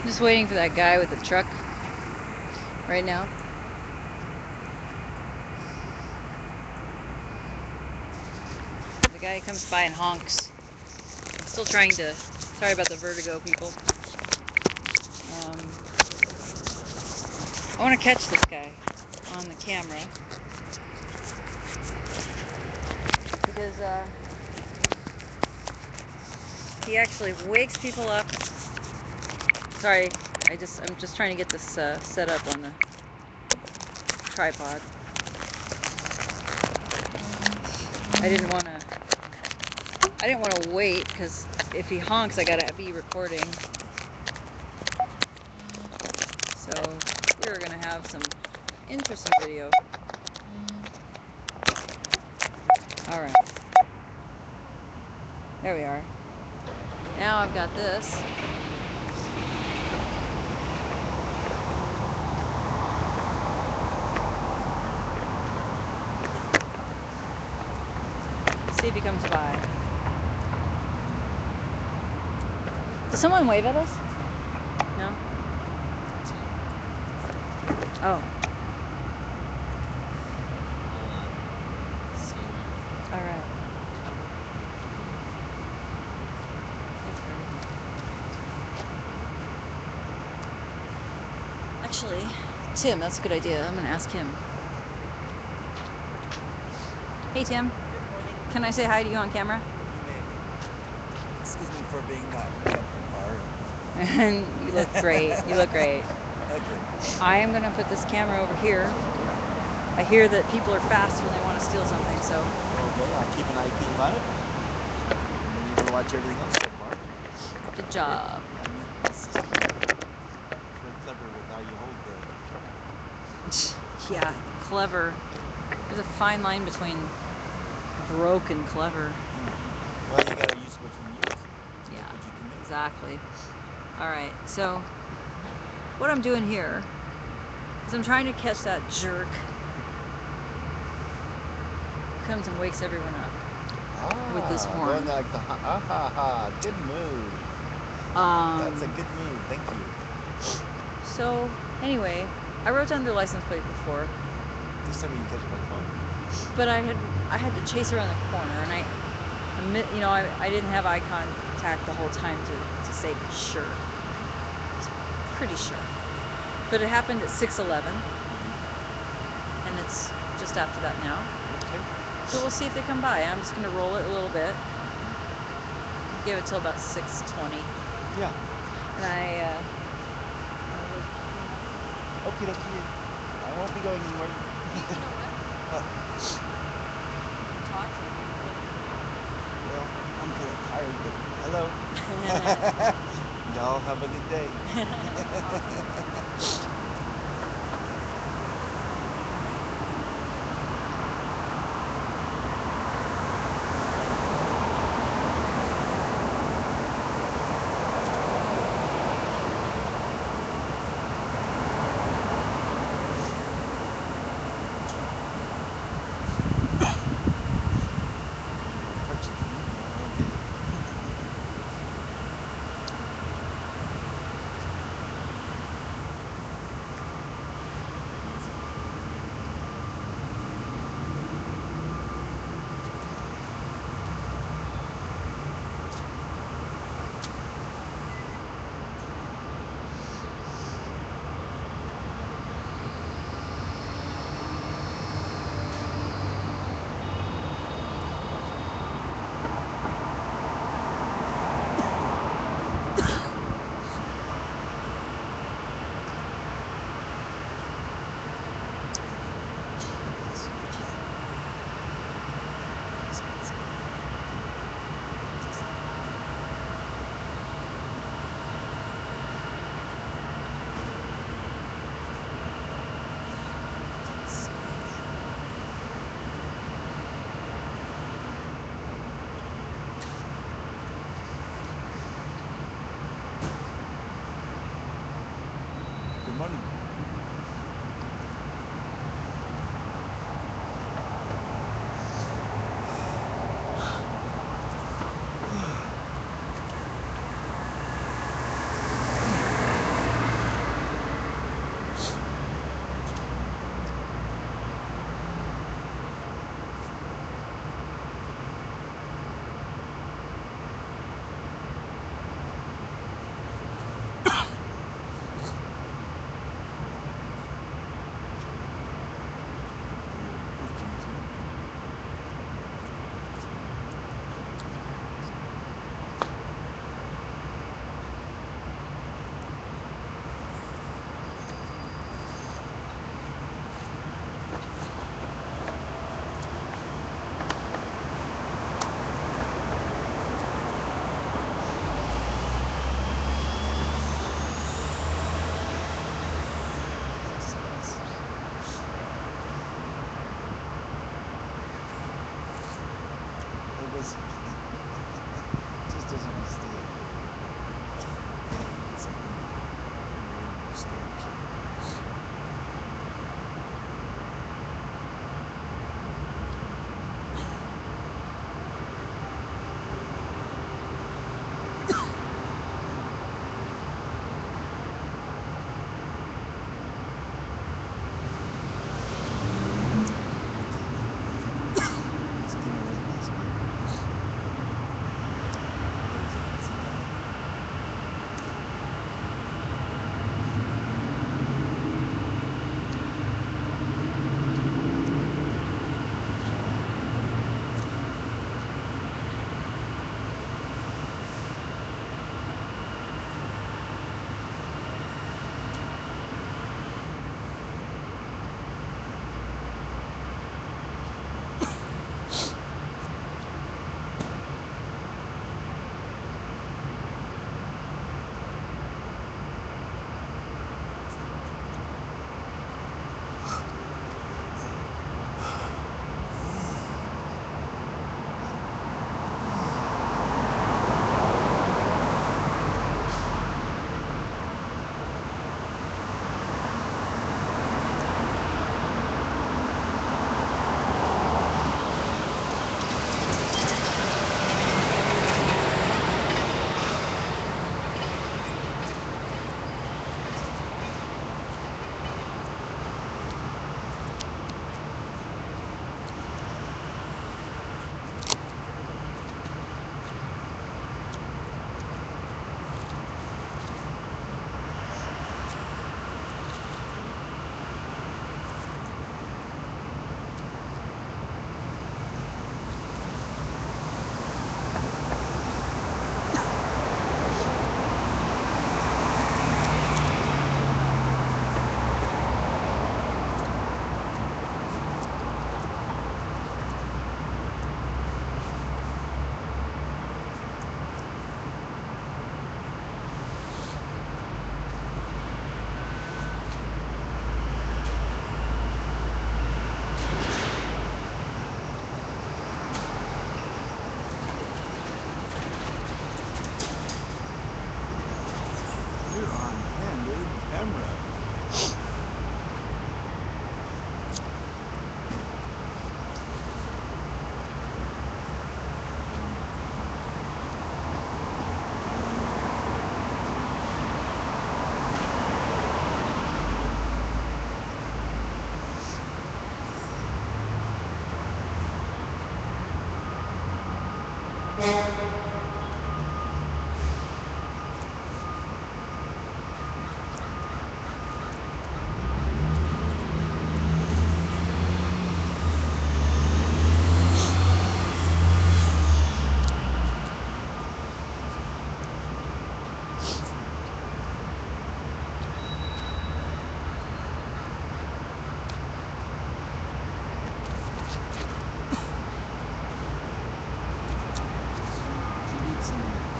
Just waiting for that guy with the truck right now. The guy comes by and honks. I'm still trying to, sorry about the vertigo, people. I want to catch this guy on the camera because he actually wakes people up. Sorry, I'm just trying to get this set up on the tripod. I didn't want to wait because if he honks, I gotta be recording. So we're gonna have some interesting video. All right, there we are. Now I've got this. See if he comes by. Does someone wave at us? No? Oh. Alright. Actually, Tim, that's a good idea. I'm gonna ask him. Hey Tim. Can I say hi to you on camera? Excuse me for being not in the car. You look great. You look great. Okay. I am going to put this camera over here. I hear that people are fast when they want to steal something, so... Okay, I'll keep an eye peeled on it. And you can watch everything else so far. Good job. It's very clever with how you hold the... Yeah, clever. There's a fine line between broke and clever. Well, you gotta use what you use. Yeah, what you can make. exactly. Alright, so what I'm doing here is I'm trying to catch that jerk who comes and wakes everyone up with this horn. Going like the ha-ha-ha, good move. That's a good move, thank you. So, anyway, I wrote down their license plate before. This time you can catch it by phone. But I had to chase around the corner, and I didn't have eye contact the whole time to say sure. Pretty sure. But it happened at 6:11, and it's just after that now. Okay. So we'll see if they come by. I'm just going to roll it a little bit. Give it till about 6:20. Yeah. And Okay, I won't be going anywhere. Talk to you. Well, I'm kind of tired, but hello. Y'all have a good day. Good morning. camera.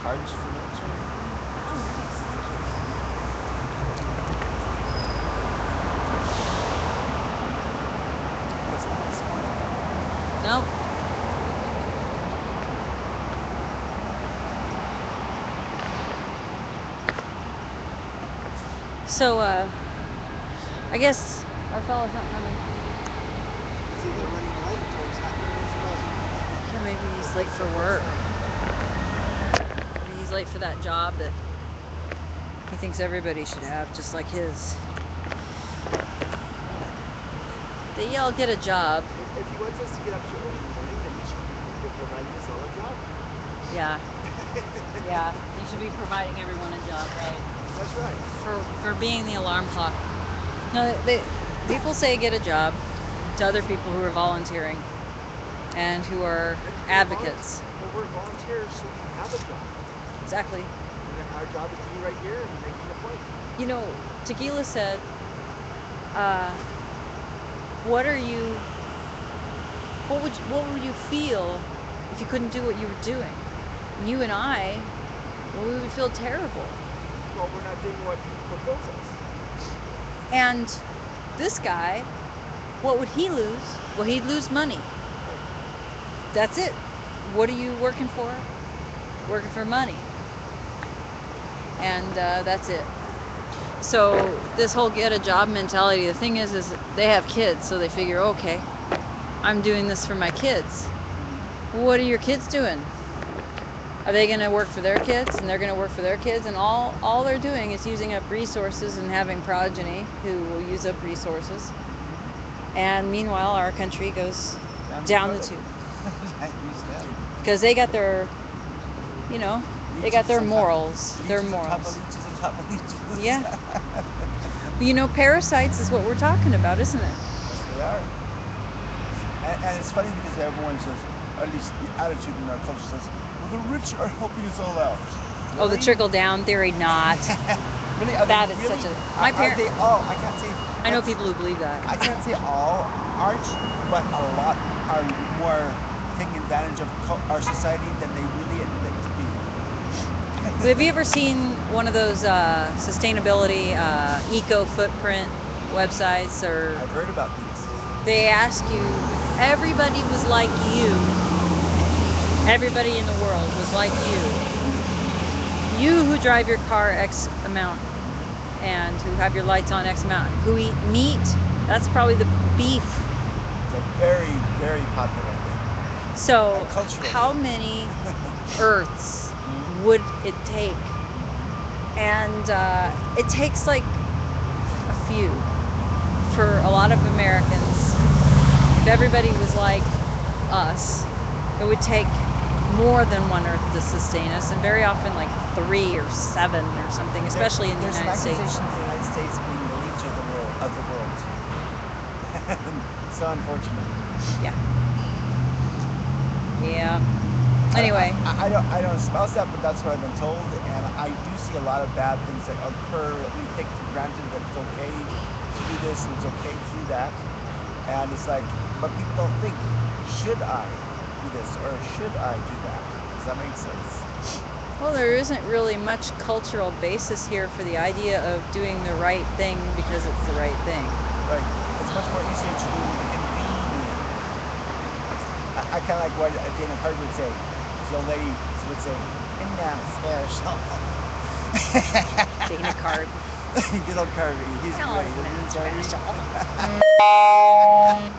Cards for next week. What's that this morning? Nope. So, I guess our fella's not coming. It's either running late or he's not doing his work. Yeah, maybe he's late for work. Maybe he's late for that job that he thinks everybody should have, just like his. They all get a job. If he wants us to get up early in the morning, then he should be providing us all a job. Yeah. Yeah. You should be providing everyone a job, right? That's right. For being the alarm clock. No, people say get a job to other people who are volunteering and who are advocates. Well, we're volunteers, so we have a job. Exactly. And our job is to be right here and making a point. You know, Tequila said, what would you feel if you couldn't do what you were doing? And you and I, well, we would feel terrible. Well, we're not doing what fulfills us. And this guy, what would he lose? Well, he'd lose money. That's it. What are you working for? Working for money. And that's it. So this whole get a job mentality, the thing is they have kids, so they figure, okay, I'm doing this for my kids. What are your kids doing? Are they going to work for their kids, and they're going to work for their kids, and all they're doing is using up resources and having progeny who will use up resources. And meanwhile, our country goes down the tube. Because they got their, they got their morals. Their morals. Yeah. Parasites is what we're talking about, isn't it? Yes, they are. And it's funny because everyone says, or at least the attitude in our culture says, well, the rich are helping us all out. Really? Oh, the trickle-down theory, not. Really? That is really? such a... My parents... They all? I can't say... I know people who believe that. I can't say all aren't, but a lot are more taking advantage of our society than they really admit to be. Have you ever seen one of those sustainability eco-footprint websites? Or I've heard about these. They ask you, everybody was like you. Everybody in the world was like you. You who drive your car X amount and who have your lights on X amount, who eat meat, that's probably the beef. It's a very, very popular thing. So how many Earths would it take? And it takes like a few. For a lot of Americans, if everybody was like us, it would take more than one Earth to sustain us, and very often like 3 or 7 or something, especially in the United States. There's an accusation of the United States being the leech of the world. So unfortunate. Yeah. Yeah. Anyway. I don't espouse that, but that's what I've been told, and I do see a lot of bad things that occur that we take for granted that it's okay to do this and it's okay to do that. And it's like, but people don't think, should I do this or should I do that? Does that make sense? Well, there isn't really much cultural basis here for the idea of doing the right thing because it's the right thing. Right. It's much more easier to do inconvenient. I kind of like what Dana Carter would say. The old lady would say, in that special. Dana Carter. Good old Carvey. He's Well, great, isn't isn't that he, special? Carvey?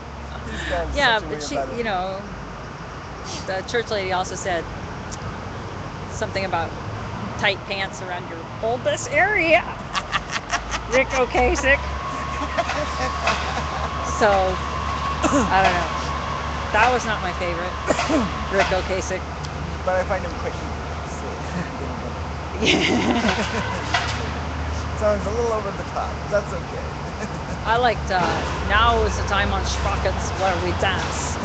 This guy's Yeah, such a but weird she, buddy. you know, the church lady also said something about tight pants around your bulbous area. Rick Ocasek. So, I don't know. That was not my favorite. Rick Ocasek. But I find him quite so it's a little over the top. That's okay. I liked, now is the time on Sprockets where we dance.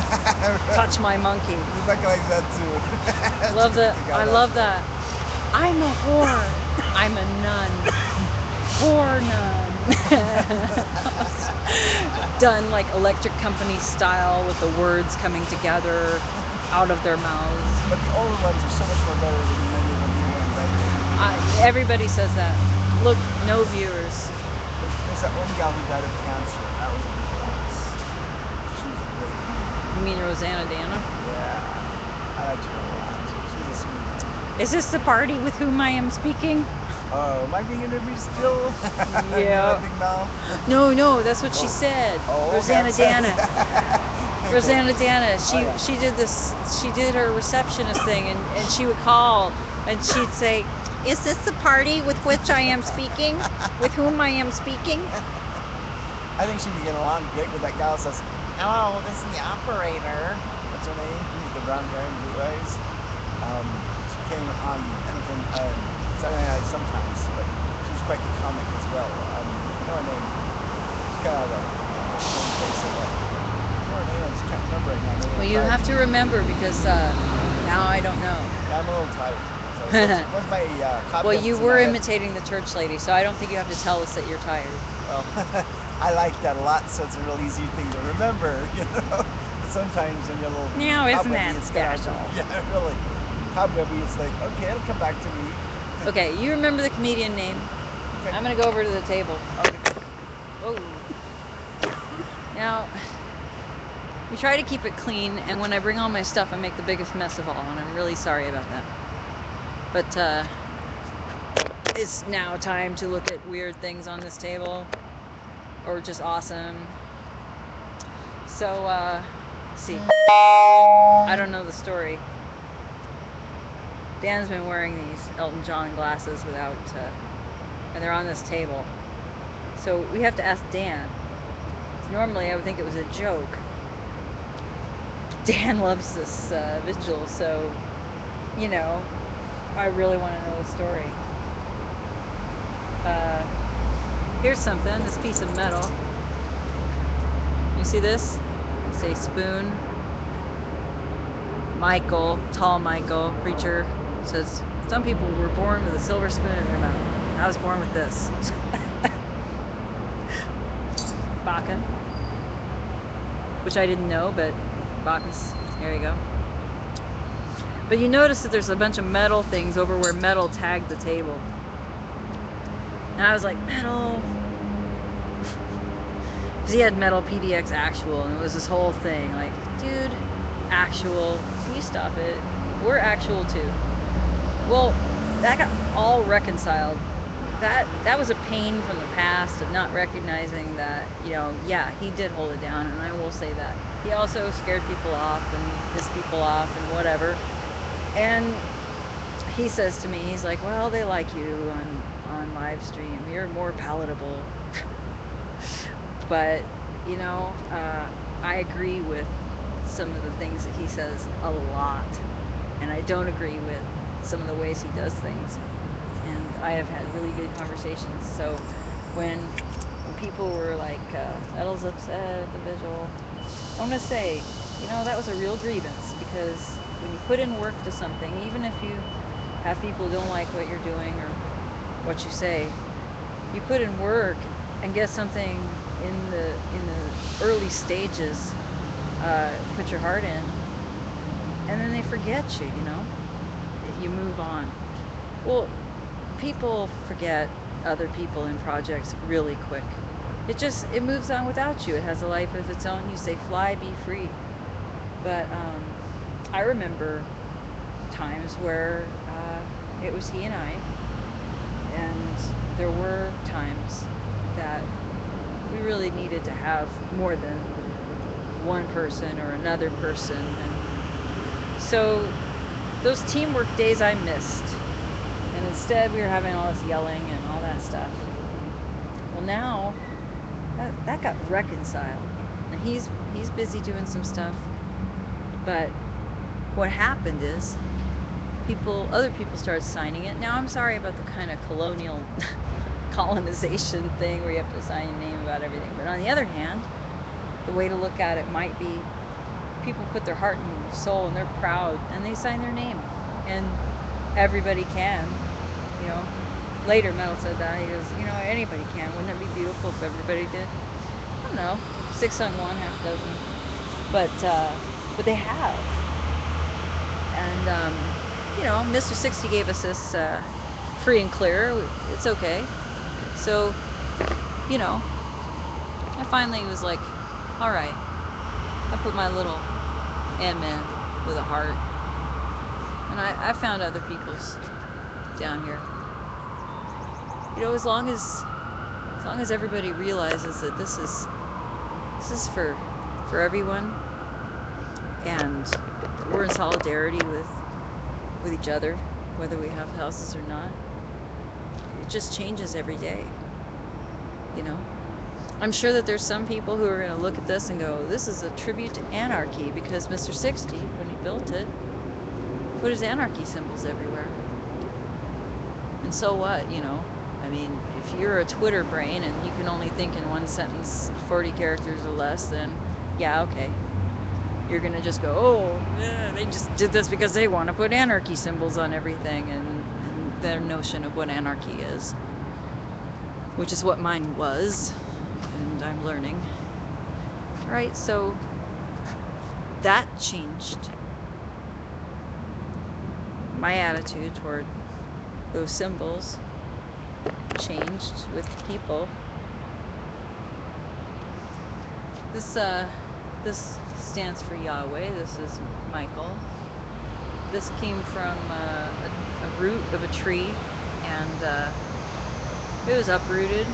Touch my monkey. He's not like that too. Love the, I love that. I'm a whore. I'm a nun. Whore nun. Done like Electric Company style with the words coming together out of their mouths. But the older ones are so much more better than the new ones, I think. Everybody says that. Look, no viewers. There's that one gal who died of cancer. That was a good one. She was great. You mean Rosanna Dana? Yeah. I liked her a lot. She was a sweet. Is this the party with whom I am speaking? Oh, am I being interviewed still? Yeah. Big mouth? No, that's what she said. Oh, Rosanna okay. Dana. Rosanna Dana. Oh, yeah. She did this. She did her receptionist thing, and she would call, and she'd say, "Is this the party with which I am speaking? With whom I am speaking?" I think she'd be getting along great with that gal who says, "Hello, this is the operator." What's her name? The brown hair and blue eyes. She came on anything Saturday Night sometimes, but she was quite the comic as well. I know her name. She's kind of a face of that. I know her name. I just can't remember right now. Well, you have to remember because now I don't know. Yeah, I'm a little tired. So what's my copy? Well, you were imitating the church lady, so I don't think you have to tell us that you're tired. Well, I like that a lot, so it's a real easy thing to remember, you know. But sometimes when you're a little Now, isn't cobwebby, that it's kinda- special? Yeah, really. Cobwebby, it's like, okay, it'll come back to me. Okay, you remember the comedian name? Okay. I'm gonna go over to the table. Okay. Oh. Now, we try to keep it clean, and when I bring all my stuff, I make the biggest mess of all, and I'm really sorry about that. But it's now time to look at weird things on this table, or just awesome. So, let's see. I don't know the story. Dan's been wearing these Elton John glasses without, and they're on this table. So we have to ask Dan. Normally I would think it was a joke. Dan loves this Vigil, so, you know, I really want to know the story. Here's something, this piece of metal. You see this? Say spoon. Michael, tall Michael, preacher, says, some people were born with a silver spoon in their mouth. I was born with this. Baca, which I didn't know, but Bacchus, there you go. But you notice that there's a bunch of metal things over where metal tagged the table. And I was like, metal? Because he had metal PDX actual, and it was this whole thing. Like, dude, actual, can you stop it? We're actual too. Well, that got all reconciled. That was a pain from the past of not recognizing that, you know, yeah, he did hold it down, and I will say that. He also scared people off and pissed people off and whatever. And he says to me, he's like, well, they like you on live stream. You're more palatable. But, you know, I agree with some of the things that he says a lot. And I don't agree with some of the ways he does things. And I have had really good conversations. So when people were like, Edel's upset at the Vigil, I'm going to say, you know, that was a real grievance, because when you put in work to something, even if you have people who don't like what you're doing or what you say, you put in work and get something in the early stages, put your heart in, and then they forget you, you know, you move on. Well, people forget other people in projects really quick. It moves on without you. It has a life of its own. You say fly, be free. But I remember times where it was he and I, And there were times that we really needed to have more than one person or another person. And so those teamwork days I missed. And instead we were having all this yelling and all that stuff. Well, now that got reconciled. And he's busy doing some stuff. But what happened is other people started signing it. Now I'm sorry about the kind of colonial colonization thing where you have to sign your name about everything. But on the other hand, the way to look at it might be people put their heart and soul and they're proud and they sign their name. And everybody can, you know. Later Metal said that. He goes, you know, anybody can. Wouldn't it be beautiful if everybody did? I don't know. 6 on 1, half a dozen. But they have. And you know, Mr. 60 gave us this free and clear. It's okay. So, you know, I finally was like, all right. I put my little Ant-Man with a heart. And I found other people's down here. You know, as long as everybody realizes that this is for everyone, and we're in solidarity with each other, whether we have houses or not. It just changes every day, you know. I'm sure that there's some people who are going to look at this and go, this is a tribute to anarchy, because Mr. 60, when he built it, put his anarchy symbols everywhere. And so what, you know? I mean, if you're a Twitter brain and you can only think in one sentence, 40 characters or less, then yeah, okay. You're going to just go, oh, yeah, they just did this because they want to put anarchy symbols on everything, and their notion of what anarchy is, which is what mine was, and I'm learning. Right, so that changed my attitude toward those symbols, changed with people. This stands for Yahweh. This is Michael. This came from a root of a tree, and it was uprooted.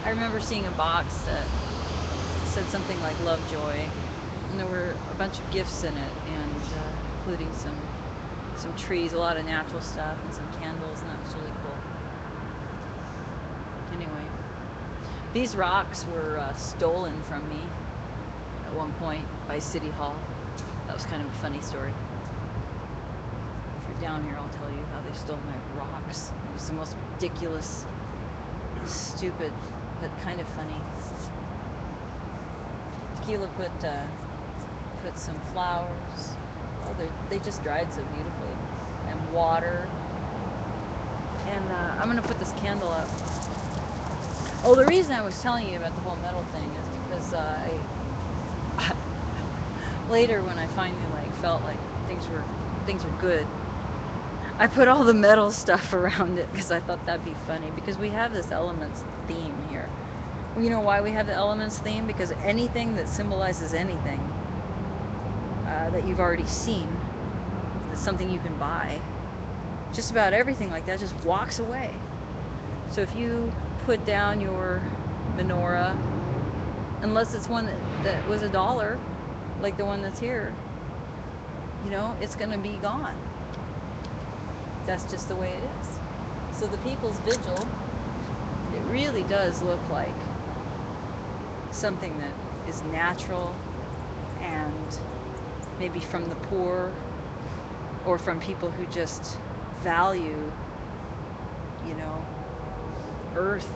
I remember seeing a box that said something like "Love, Joy," and there were a bunch of gifts in it, and including some trees, a lot of natural stuff, and some candles, and that was really cool. Anyway, these rocks were stolen from me at one point by City Hall. That was kind of a funny story. If you're down here, I'll tell you how they stole my rocks. It was the most ridiculous, stupid, but kind of funny. Tequila put some flowers. Oh, they just dried so beautifully, and water. And I'm gonna put this candle up. Oh, the reason I was telling you about the whole metal thing is because later, when I finally felt like things were good, I put all the metal stuff around it because I thought that'd be funny, because we have this elements theme here. You know why we have the elements theme? Because anything that symbolizes anything that you've already seen, that's something you can buy, just about everything like that just walks away. So if you put down your menorah, unless it's one that was $1, like the one that's here, you know, it's going to be gone. That's just the way it is. So the People's Vigil, it really does look like something that is natural, and maybe from the poor, or from people who just value, you know, earth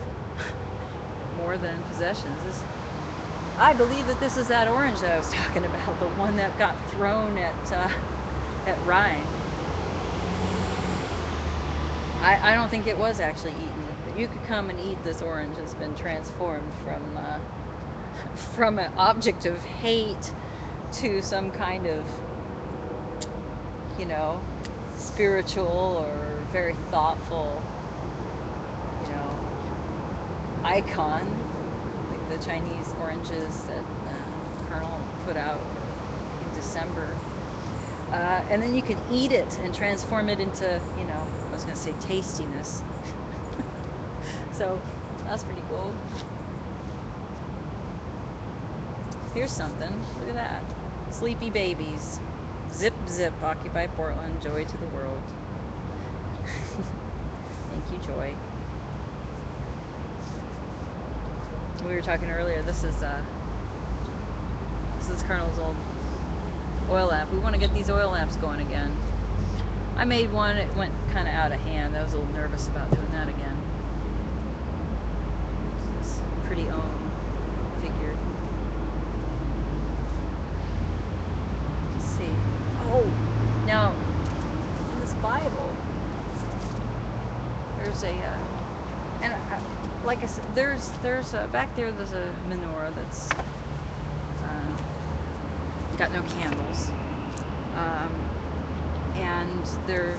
more than possessions. I believe that this is that orange that I was talking about, the one that got thrown at Rhine. I don't think it was actually eaten. You could come and eat this orange. It's been transformed from an object of hate to some kind of, you know, spiritual or very thoughtful, you know, icon, like the Chinese oranges that Colonel put out in December. And then you can eat it and transform it into, you know, I was going to say tastiness. So that's pretty cool. Here's something. Look at that. Sleepy babies. Zip, zip. Occupy Portland. Joy to the world. Thank you, Joy. We were talking earlier. This is Colonel's old oil lamp. We want to get these oil lamps going again. I made one. It went kind of out of hand. I was a little nervous about doing that again. This pretty own figure. Let's see. Oh, now in this Bible, there's a and like I said, there's back there. There's a menorah that's got no candles, and there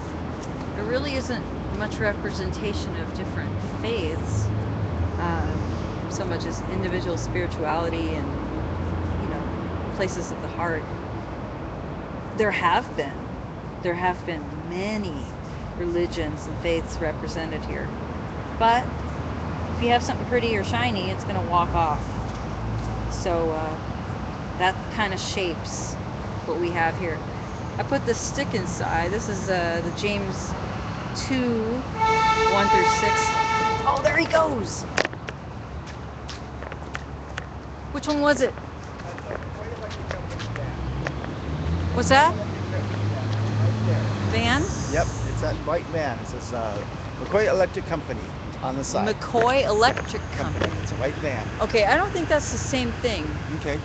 really isn't much representation of different faiths, so much as individual spirituality and, you know, places of the heart. There have been many religions and faiths represented here, but if you have something pretty or shiny, it's going to walk off. So that kind of shapes what we have here. I put the stick inside. This is the James 2, 1 through 6. Oh, there he goes. Which one was it? What's that? Van? Yep, it's that white van. It says McCoy Electric Company on the side. McCoy Electric Company. It's a white van. Okay, I don't think that's the same thing. Okay.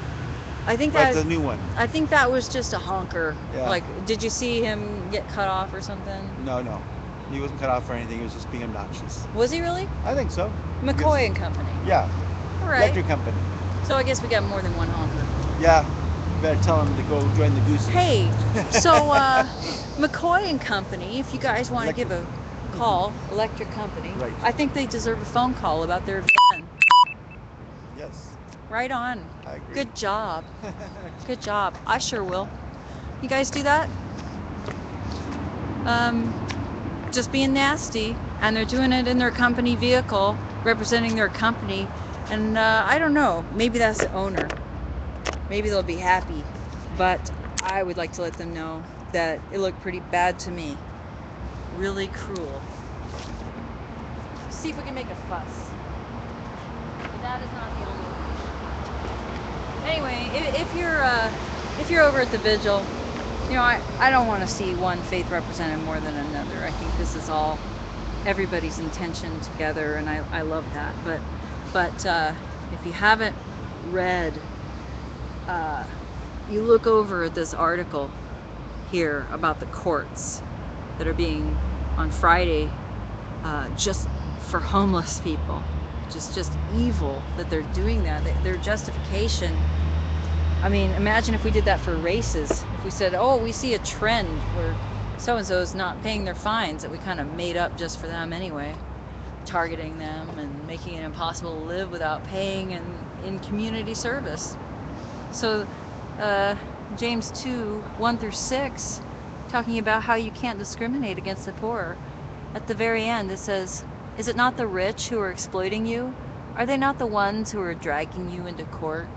I think That's that the new one. I think that was just a honker. Yeah. Like, did you see him get cut off or something? No. He wasn't cut off for anything. He was just being obnoxious. Was he really? I think so. McCoy and Company. Yeah. All right. Electric Company. So I guess we got more than one honker. Yeah. You better tell him to go join the goose. Hey, so McCoy and Company, if you guys want to give a call, Electric Company, Right. I think they deserve a phone call about their van. Yes. Right on. I agree. Good job. Good job. I sure will. You guys do that? Just being nasty, and they're doing it in their company vehicle, representing their company, and I don't know, maybe that's the owner. Maybe they'll be happy, but I would like to let them know that it looked pretty bad to me. Really cruel. See if we can make a fuss. But that is not the only one. Anyway, if you're over at the Vigil, you know, I don't want to see one faith represented more than another. I think this is all everybody's intention together, and I love that. But if you haven't read, you look over at this article here about the courts that are being on Friday, just for homeless people. Just evil that they're doing that. Their justification. I mean, imagine if we did that for races. If we said, oh, we see a trend where so-and-so is not paying their fines that we kind of made up just for them anyway, targeting them and making it impossible to live without paying and in community service. So James 2, 1 through 6, talking about how you can't discriminate against the poor. At the very end it says, is it not the rich who are exploiting you? Are they not the ones who are dragging you into court?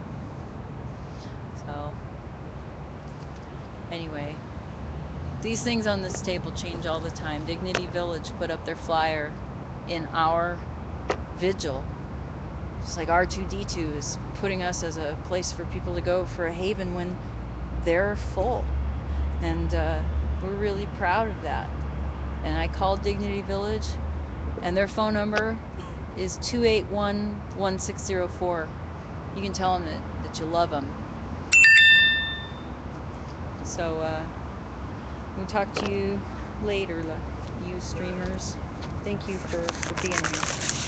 So, anyway, these things on this table change all the time. Dignity Village put up their flyer in our vigil. It's like R2D2 is putting us as a place for people to go for a haven when they're full. And we're really proud of that. And I called Dignity Village, and their phone number is 281-1604. You can tell them that you love them. So we'll talk to you later, you streamers. Thank you for being here.